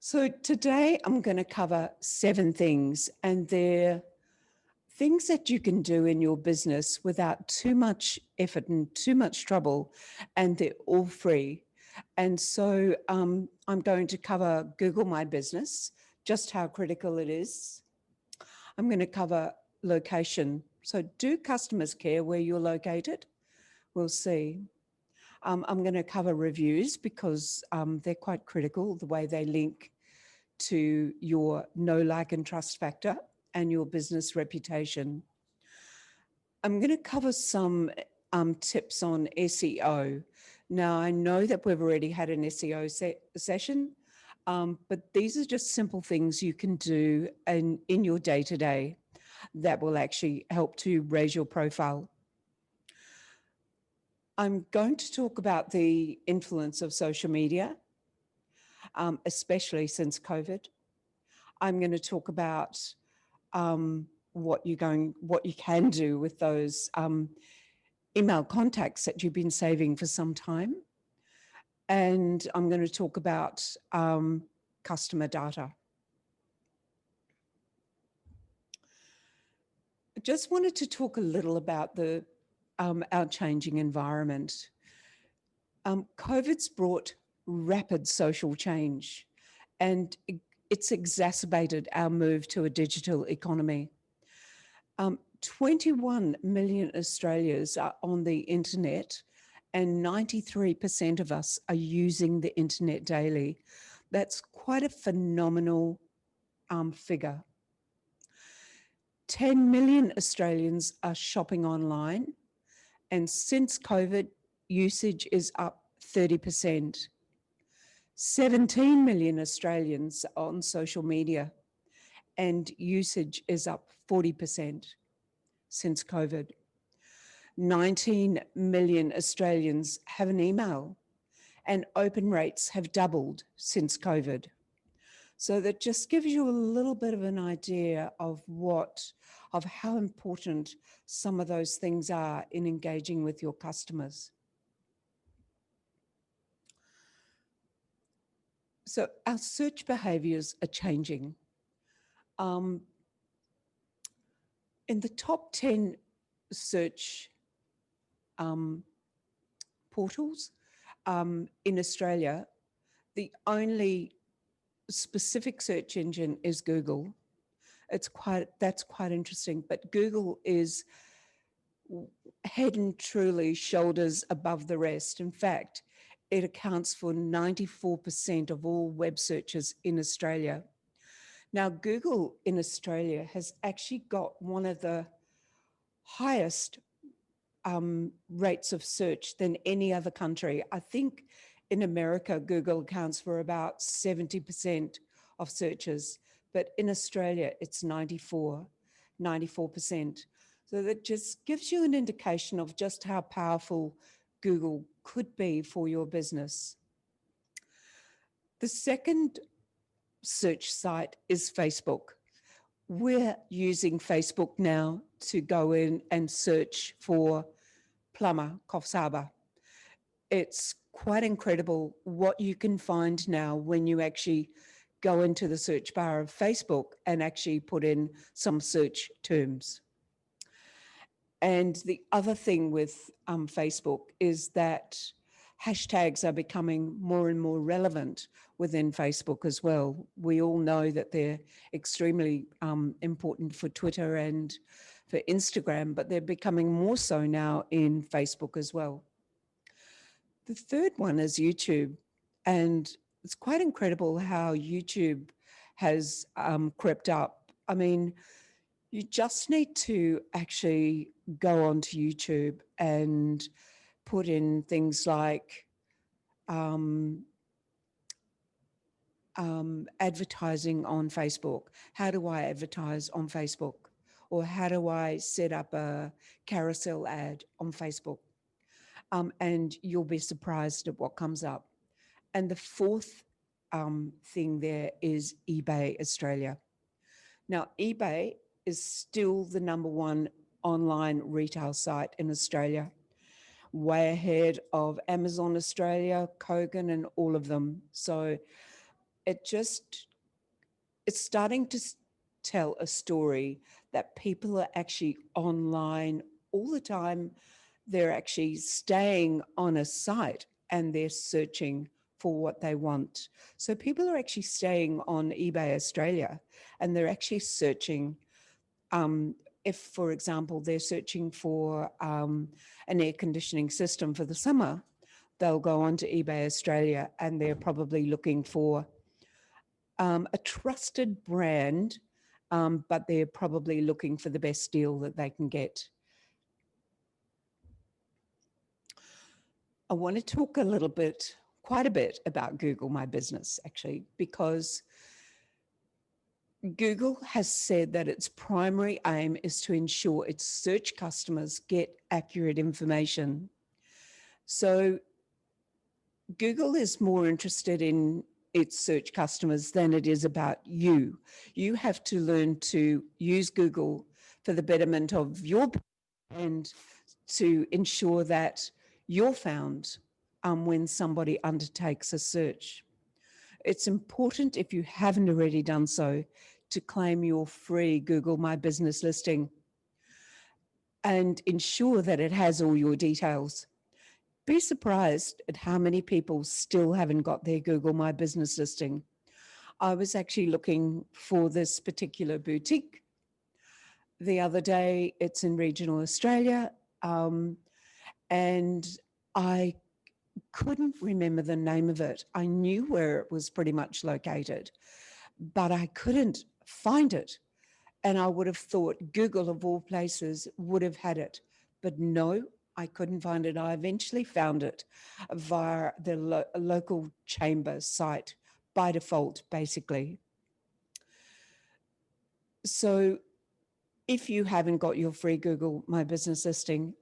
So today I'm going to cover 7 things, and they're things that you can do in your business without too much effort and too much trouble, and they're all free. And so I'm going to cover Google My Business, just how critical it is. I'm going to cover location. So do customers care where you're located? We'll see. I'm going to cover reviews because they're quite critical, the way they link to your know, like, and trust factor and your business reputation. I'm going to cover some tips on SEO. Now, I know that we've already had an SEO session, but these are just simple things you can do in your day-to-day that will actually help to raise your profile. I'm going to talk about the influence of social media, especially since COVID. I'm going to talk about what you can do with those email contacts that you've been saving for some time. And I'm going to talk about customer data. I just wanted to talk a little about our changing environment. COVID's brought rapid social change, and it's exacerbated our move to a digital economy. 21 million Australians are on the internet, and 93% of us are using the internet daily. That's quite a phenomenal figure. 10 million Australians are shopping online, and since COVID, usage is up 30%. 17 million Australians are on social media, and usage is up 40% since COVID. 19 million Australians have an email, and open rates have doubled since COVID. So that just gives you a little bit of an idea of how important some of those things are in engaging with your customers. So our search behaviours are changing. In the top 10 search portals in Australia, the only specific search engine is Google. That's quite interesting, but Google is head and truly shoulders above the rest. In fact, it accounts for 94% of all web searches in Australia. Now, Google in Australia has actually got one of the highest rates of search than any other country. I think in America, Google accounts for about 70% of searches, but in Australia, it's 94%. So that just gives you an indication of just how powerful Google could be for your business. The second search site is Facebook. We're using Facebook now to go in and search for plumber, Coffs. It's quite incredible what you can find now when you actually go into the search bar of Facebook and actually put in some search terms. And the other thing with Facebook is that hashtags are becoming more and more relevant within Facebook as well. We all know that they're extremely important for Twitter and for Instagram, but they're becoming more so now in Facebook as well. The third one is YouTube, and it's quite incredible how YouTube has crept up. I mean, you just need to actually go onto YouTube and put in things like advertising on Facebook. How do I advertise on Facebook? Or how do I set up a carousel ad on Facebook? And you'll be surprised at what comes up. And the fourth thing there is eBay Australia. Now, eBay is still the #1 online retail site in Australia, way ahead of Amazon Australia, Kogan, and all of them. So it's starting to tell a story that people are actually online all the time. They're actually staying on a site and they're searching for what they want. So people are actually staying on eBay Australia and they're actually searching. If, for example, they're searching for an air conditioning system for the summer, they'll go on to eBay Australia and they're probably looking for a trusted brand, but they're probably looking for the best deal that they can get. I want to talk quite a bit about Google My Business, actually, because Google has said that its primary aim is to ensure its search customers get accurate information. So Google is more interested in its search customers than it is about you. You have to learn to use Google for the betterment of your and to ensure that you're found when somebody undertakes a search. It's important, if you haven't already done so, to claim your free Google My Business listing and ensure that it has all your details. Be surprised at how many people still haven't got their Google My Business listing. I was actually looking for this particular boutique the other day. It's in regional Australia, and I couldn't remember the name of it. I knew where it was pretty much located, but I couldn't find it. And I would have thought Google, of all places, would have had it. But no, I couldn't find it. I eventually found it via the local chamber site by default, basically. So if you haven't got your free Google My Business listing,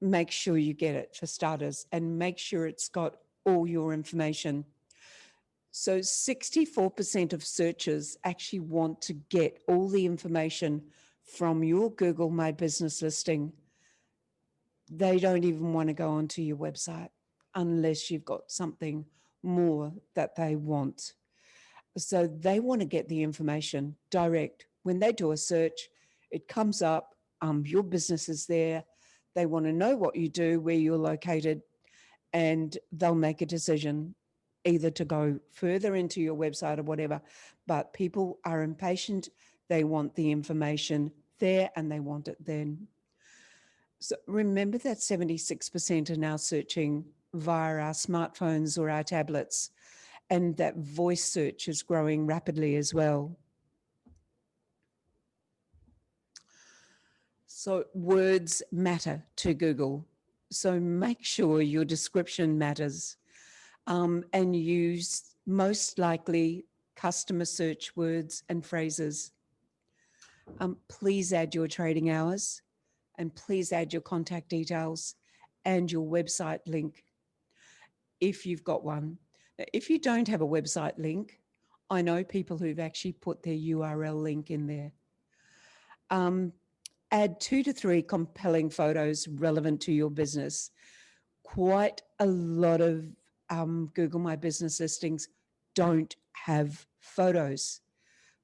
make sure you get it for starters and make sure it's got all your information. So 64% of searchers actually want to get all the information from your Google My Business listing. They don't even want to go onto your website unless you've got something more that they want. So they want to get the information direct. When they do a search, it comes up, your business is there. They want to know what you do, where you're located, and they'll make a decision either to go further into your website or whatever. But people are impatient. They want the information there and they want it then. So remember that 76% are now searching via our smartphones or our tablets, and that voice search is growing rapidly as well. So words matter to Google. So make sure your description matters, and use most likely customer search words and phrases. Please add your trading hours, and please add your contact details and your website link if you've got one. Now, if you don't have a website link, I know people who've actually put their URL link in there. Add 2 to 3 compelling photos relevant to your business. Quite a lot of Google My Business listings don't have photos.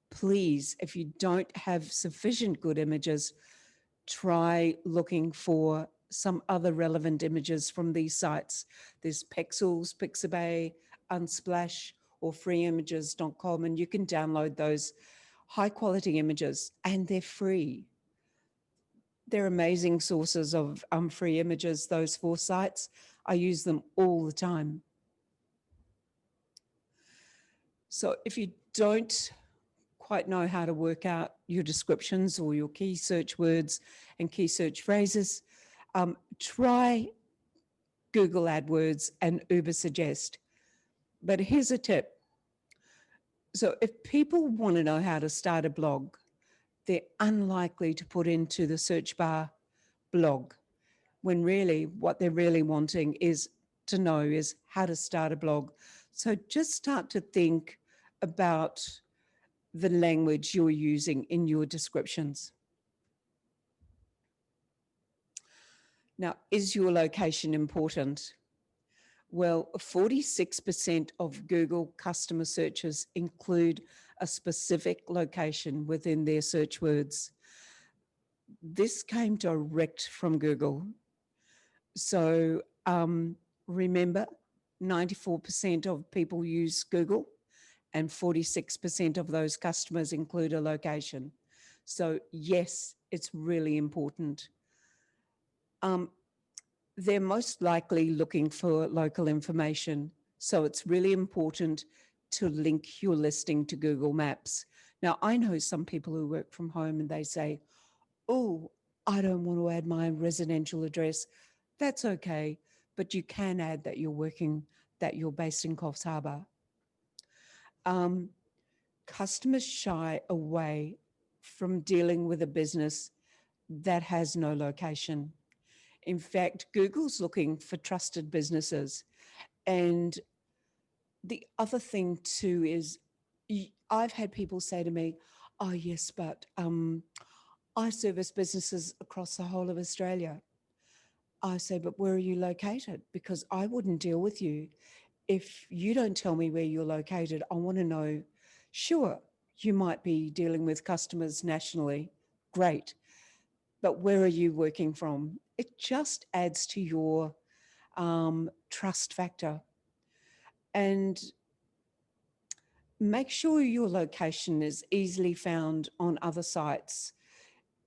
Please, if you don't have sufficient good images, try looking for some other relevant images from these sites. There's Pexels, Pixabay, Unsplash, or freeimages.com, and you can download those high quality images and they're free. They're amazing sources of free images, those 4 sites. I use them all the time. So if you don't quite know how to work out your descriptions or your key search words and key search phrases, try Google AdWords and Ubersuggest. But here's a tip. So if people want to know how to start a blog, they're unlikely to put into the search bar blog, when really what they're really wanting is to know is how to start a blog. So just start to think about the language you're using in your descriptions. Now, is your location important? Well, 46% of Google customer searches include a specific location within their search words. This came direct from Google. So remember, 94% of people use Google, and 46% of those customers include a location. So yes, it's really important. They're most likely looking for local information. So it's really important to link your listing to Google Maps. Now, I know some people who work from home and they say, oh, I don't want to add my residential address. That's okay, but you can add that you're based in Coffs Harbour. Customers shy away from dealing with a business that has no location. In fact, Google's looking for trusted businesses. And the other thing too is I've had people say to me, oh yes, but I service businesses across the whole of Australia. I say, but where are you located? Because I wouldn't deal with you if you don't tell me where you're located. I want to know, sure, you might be dealing with customers nationally, great, but where are you working from? It just adds to your trust factor. And make sure your location is easily found on other sites.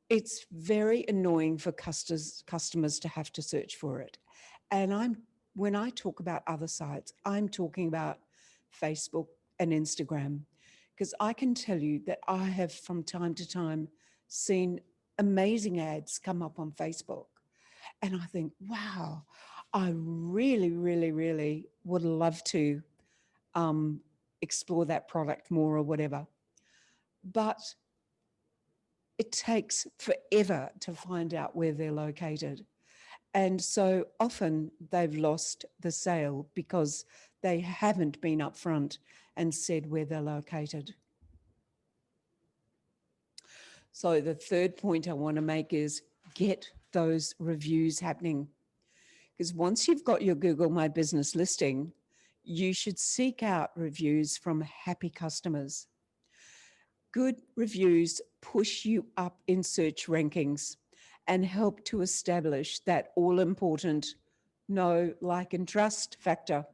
It's very annoying for customers to have to search for it. And when I talk about other sites, I'm talking about Facebook and Instagram, because I can tell you that I have from time to time seen amazing ads come up on Facebook. And I think, wow, I really, really, really would love to explore that product more or whatever. But it takes forever to find out where they're located. And so often they've lost the sale because they haven't been upfront and said where they're located. So the third point I want to make is get those reviews happening. Because once you've got your Google My Business listing, you should seek out reviews from happy customers. Good reviews push you up in search rankings and help to establish that all-important know, like, and trust factor.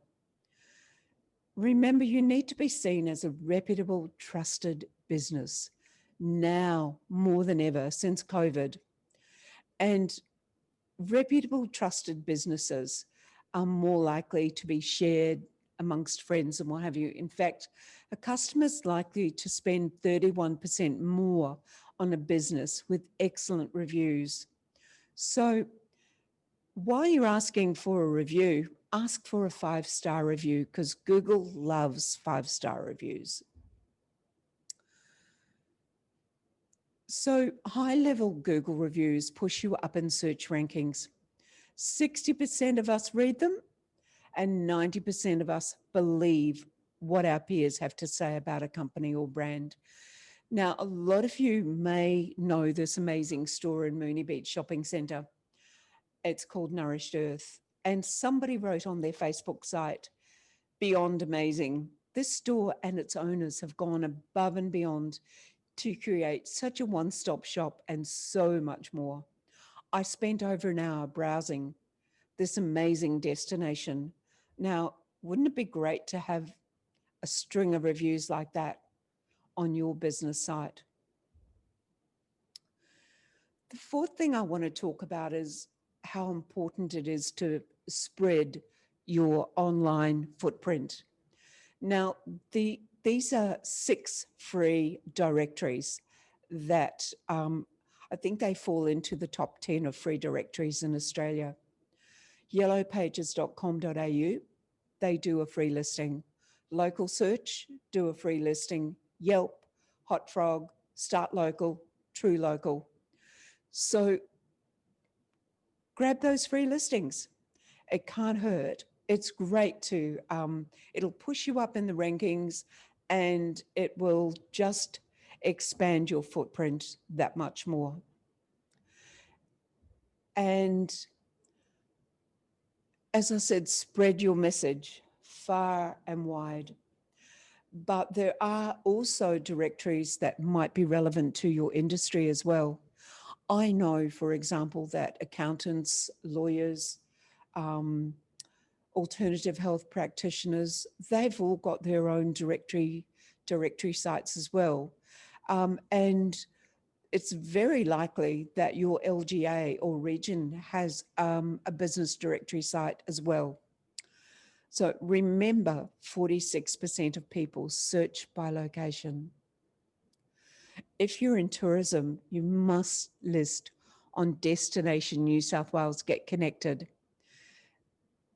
Remember, you need to be seen as a reputable, trusted business now more than ever since COVID. And reputable, trusted businesses are more likely to be shared amongst friends and what have you. In fact, a customer's likely to spend 31% more on a business with excellent reviews. So while you're asking for a review, ask for a 5-star review, because Google loves 5-star reviews. So high-level Google reviews push you up in search rankings. 60% of us read them, and 90% of us believe what our peers have to say about a company or brand. Now, a lot of you may know this amazing store in Moonee Beach Shopping Centre. It's called Nourished Earth. And somebody wrote on their Facebook site, beyond amazing. This store and its owners have gone above and beyond to create such a one-stop shop and so much more. I spent over an hour browsing this amazing destination. Now, wouldn't it be great to have a string of reviews like that on your business site? The fourth thing I want to talk about is how important it is to spread your online footprint. Now, these are 6 free directories that I think they fall into the top 10 of free directories in Australia. Yellowpages.com.au, they do a free listing. Local Search do a free listing. Yelp, Hot Frog, Start Local, True Local. So grab those free listings. It can't hurt. It's great to, it'll push you up in the rankings, and it will just expand your footprint that much more. And As I said, spread your message far and wide. But there are also directories that might be relevant to your industry as well. I know, for example, that accountants, lawyers, alternative health practitioners, they've all got their own directory sites as well. And it's very likely that your LGA or region has a business directory site as well. So remember, 46% of people search by location. If you're in tourism, you must list on Destination New South Wales Get Connected.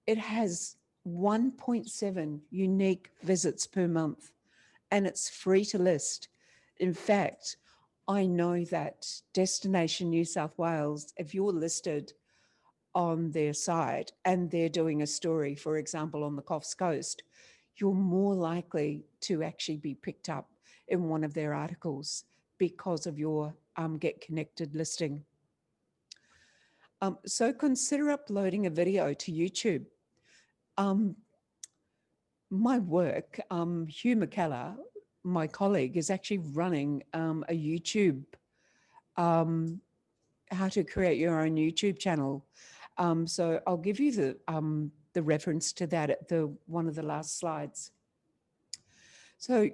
It has 1.7 unique visits per month, and it's free to list. In fact, I know that Destination New South Wales, if you're listed on their site and they're doing a story, for example, on the Coffs Coast, you're more likely to actually be picked up in one of their articles because of your Get Connected listing. So consider uploading a video to YouTube. My work, Hugh McKellar, my colleague, is actually running a YouTube, how to create your own YouTube channel. So I'll give you the reference to that at one of the last slides. So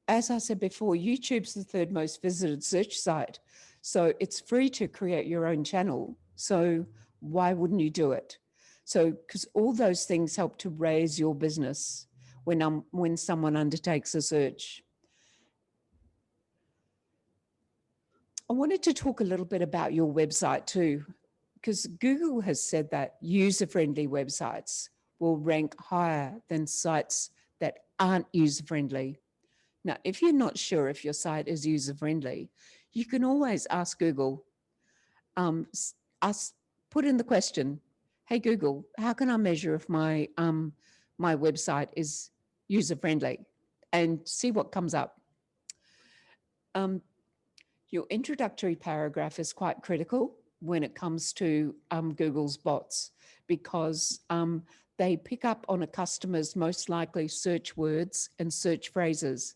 as I said before, YouTube's the third most visited search site. So it's free to create your own channel. So why wouldn't you do it? So, because all those things help to raise your business when someone undertakes a search. I wanted to talk a little bit about your website too, because Google has said that user-friendly websites will rank higher than sites that aren't user-friendly. Now, if you're not sure if your site is user-friendly, you can always ask Google, put in the question, hey Google, how can I measure if my website is user-friendly, and see what comes up. Your introductory paragraph is quite critical when it comes to Google's bots, because they pick up on a customer's most likely search words and search phrases.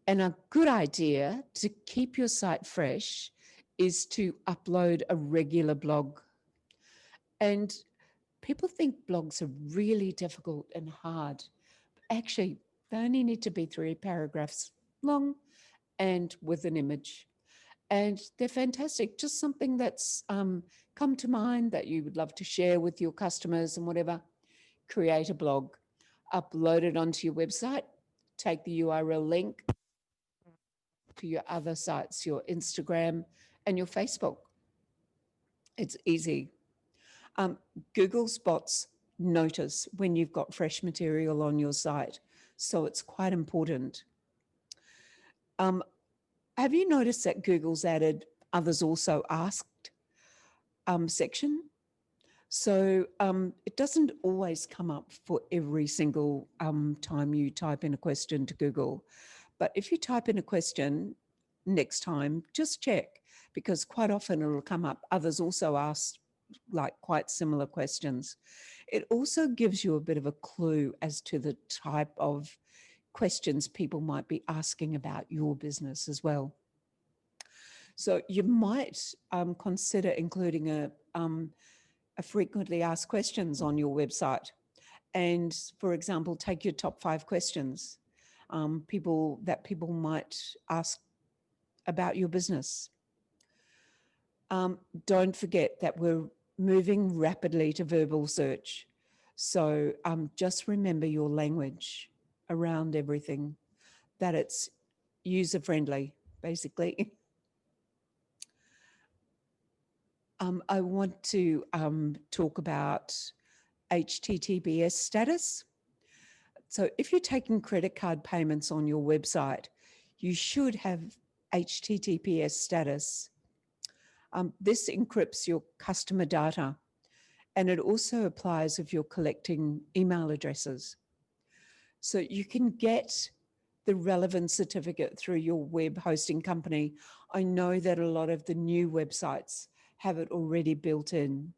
And a good idea to keep your site fresh is to upload a regular blog. And people think blogs are really difficult and hard. Actually, they only need to be 3 paragraphs long and with an image. And they're fantastic. Just something that's come to mind that you would love to share with your customers and whatever. Create a blog, upload it onto your website, take the URL link to your other sites, your Instagram and your Facebook. It's easy. Google's bots notice when you've got fresh material on your site, so it's quite important. Have you noticed that Google's added others also asked section? So it doesn't always come up for every single time you type in a question to Google. But if you type in a question next time, just check, because quite often it'll come up. Others also asked like quite similar questions. It also gives you a bit of a clue as to the type of questions people might be asking about your business as well. So you might consider including a frequently asked questions on your website. And for example, take your top 5 questions people might ask about your business. Don't forget that we're moving rapidly to verbal search. So just remember your language around everything, that it's user-friendly, basically. I want to talk about HTTPS status. So if you're taking credit card payments on your website, you should have HTTPS status. This encrypts your customer data, and it also applies if you're collecting email addresses. So you can get the relevant certificate through your web hosting company. I know that a lot of the new websites have it already built in,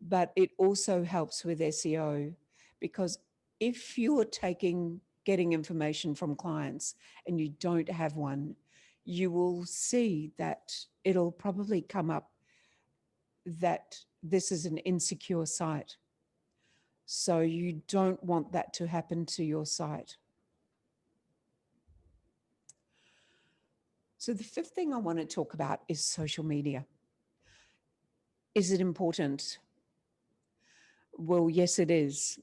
but it also helps with SEO, because if you're getting information from clients and you don't have one, you will see that it'll probably come up that this is an insecure site. So you don't want that to happen to your site. So the fifth thing I want to talk about is social media. Is it important? Well, yes, it is.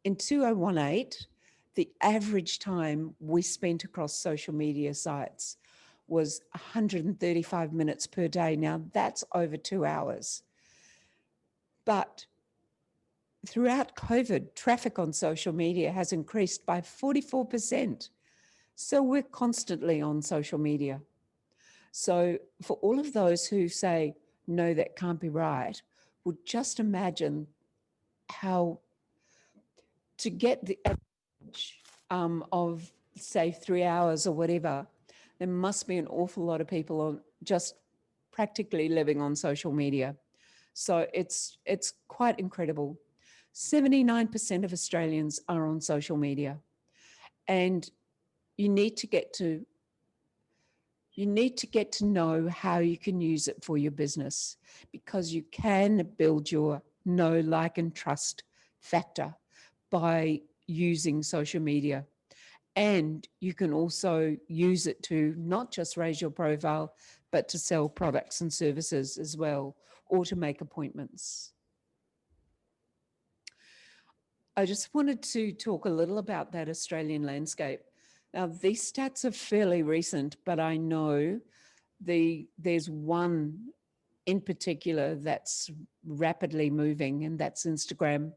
In 2018, the average time we spent across social media sites was 135 minutes per day. Now, that's over 2 hours. But throughout COVID, traffic on social media has increased by 44%. So we're constantly on social media. So for all of those who say, no, that can't be right, well, just imagine how to get the average of, say, 3 hours or whatever, there must be an awful lot of people on just practically living on social media. So it's quite incredible. 79% of Australians are on social media, and you need to get to know how you can use it for your business, because you can build your know, like, and trust factor by using social media. And you can also use it to not just raise your profile, but to sell products and services as well, or to make appointments. I just wanted to talk a little about that Australian landscape. Now, these stats are fairly recent, but I know there's one in particular that's rapidly moving, and that's Instagram.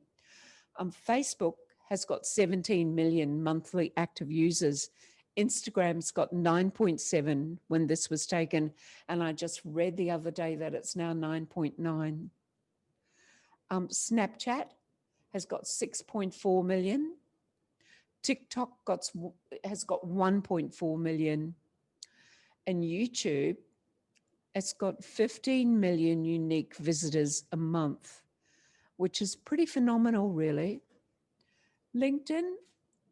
Facebook has got 17 million monthly active users. Instagram's got 9.7 when this was taken, and I just read the other day that it's now 9.9. Snapchat has got 6.4 million. TikTok has got 1.4 million. And YouTube, it's got 15 million unique visitors a month, which is pretty phenomenal, really. LinkedIn,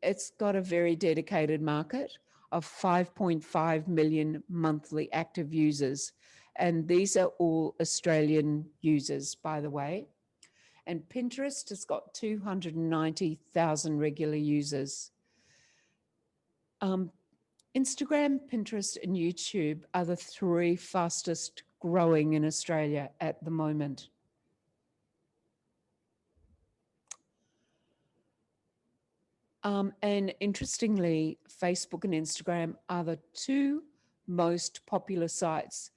it's got a very dedicated market of 5.5 million monthly active users. And these are all Australian users, by the way. And Pinterest has got 290,000 regular users. Instagram, Pinterest, and YouTube are the 3 fastest growing in Australia at the moment. And interestingly, Facebook and Instagram are the 2 most popular sites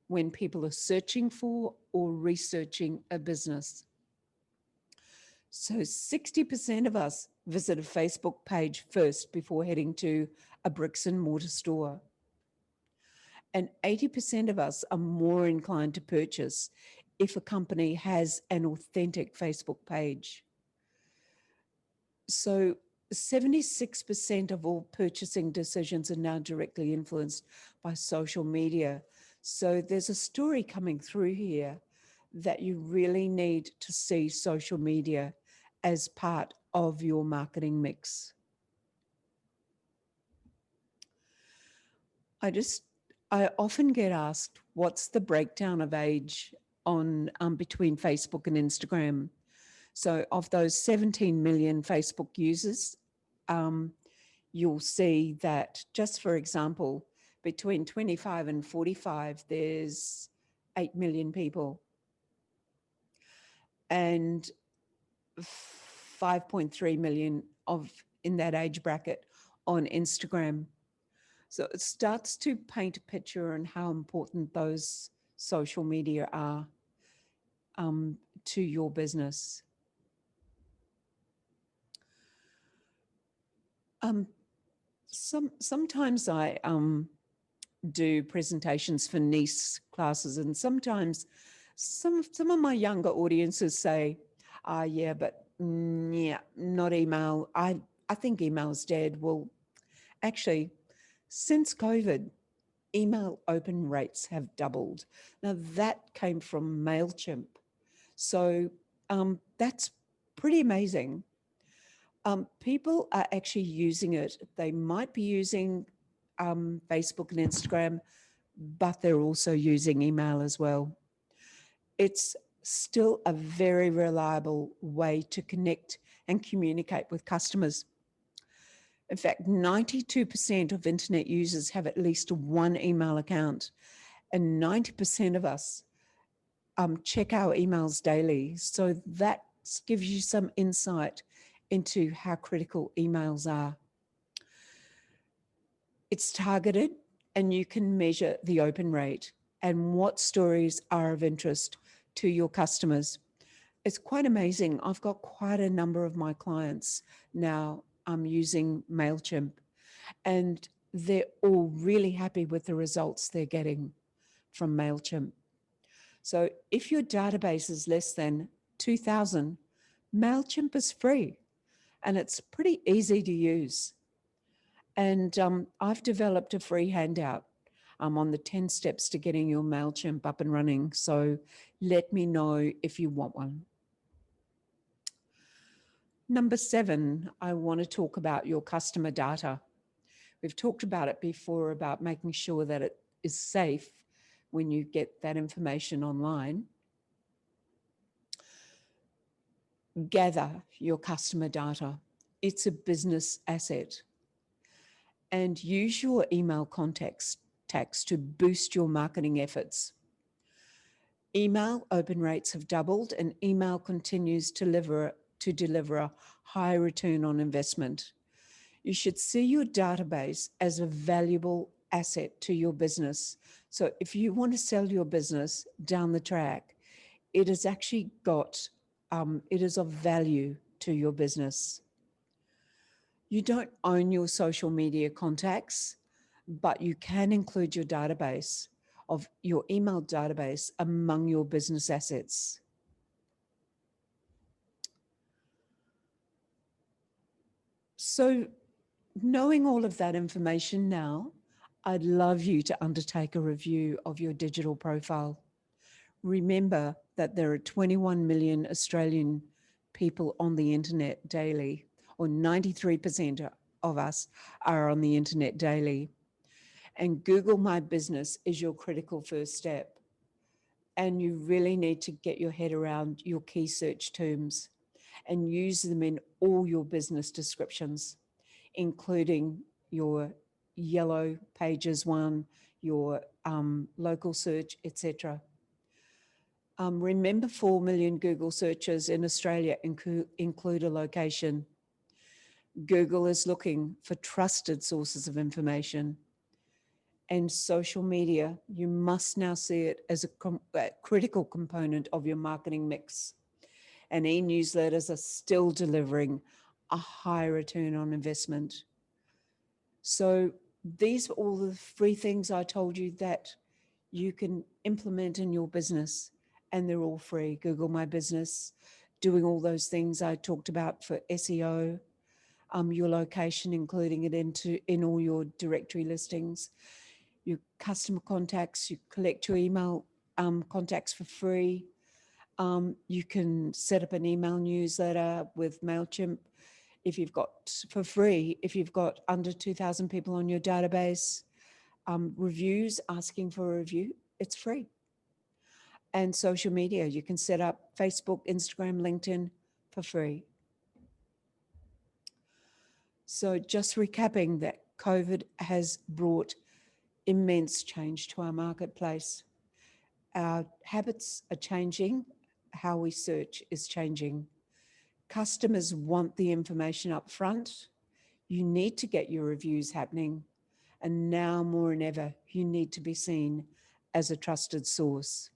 when people are searching for or researching a business. So 60% of us visit a Facebook page first before heading to a bricks and mortar store. And 80% of us are more inclined to purchase if a company has an authentic Facebook page. So 76% of all purchasing decisions are now directly influenced by social media. So there's a story coming through here that you really need to see social media as part of your marketing mix. I often get asked, what's the breakdown of age on between Facebook and Instagram? So of those 17 million Facebook users, you'll see that, just for example, between 25 and 45, there's 8 million people. And 5.3 million in that age bracket on Instagram. So it starts to paint a picture on how important those social media are to your business. Sometimes I do presentations for niche classes, and sometimes some of my younger audiences say, yeah, but yeah, not email. I think email's dead. Well, actually, since COVID, email open rates have doubled. Now that came from MailChimp. So That's pretty amazing. People are actually using it. They might be using Facebook and Instagram, but they're also using email as well. It's still a very reliable way to connect and communicate with customers. In fact, 92% of internet users have at least one email account, and 90% of us check our emails daily. So that gives you some insight into how critical emails are. It's targeted, and you can measure the open rate and what stories are of interest to your customers. It's quite amazing. I've got quite a number of my clients now using MailChimp, and they're all really happy with the results they're getting from MailChimp. So if your database is less than 2,000, MailChimp is free, and it's pretty easy to use. And I've developed a free handout on the 10 steps to getting your MailChimp up and running. So let me know if you want one. Number 7, I want to talk about your customer data. We've talked about it before, about making sure that it is safe when you get that information online. Gather your customer data. It's a business asset. And use your email contacts to boost your marketing efforts. Email open rates have doubled, and email continues to deliver a high return on investment. You should see your database as a valuable asset to your business. So if you want to sell your business down the track, it has actually got, it is of value to your business. You don't own your social media contacts, but you can include your database of your email database among your business assets. So knowing all of that information now, I'd love you to undertake a review of your digital profile. Remember that there are 21 million Australian people on the internet daily, or 93% of us are on the internet daily. And Google My Business is your critical first step. And you really need to get your head around your key search terms and use them in all your business descriptions, including your yellow pages one, your local search, etc. Remember, 4 million Google searches in Australia include a location. Google is looking for trusted sources of information. And social media, you must now see it as a critical component of your marketing mix. And e-newsletters are still delivering a high return on investment. So these are all the free things I told you that you can implement in your business, and they're all free. Google My Business, doing all those things I talked about for SEO, your location, including it in all your directory listings, your customer contacts, you collect your email contacts for free. You can set up an email newsletter with MailChimp if you've got, for free, if you've got under 2,000 people on your database. Reviews, asking for a review, it's free. And social media, you can set up Facebook, Instagram, LinkedIn for free. So just recapping that, COVID has brought immense change to our marketplace. Our habits are changing. How we search is changing. Customers want the information up front. You need to get your reviews happening. And now more than ever, you need to be seen as a trusted source.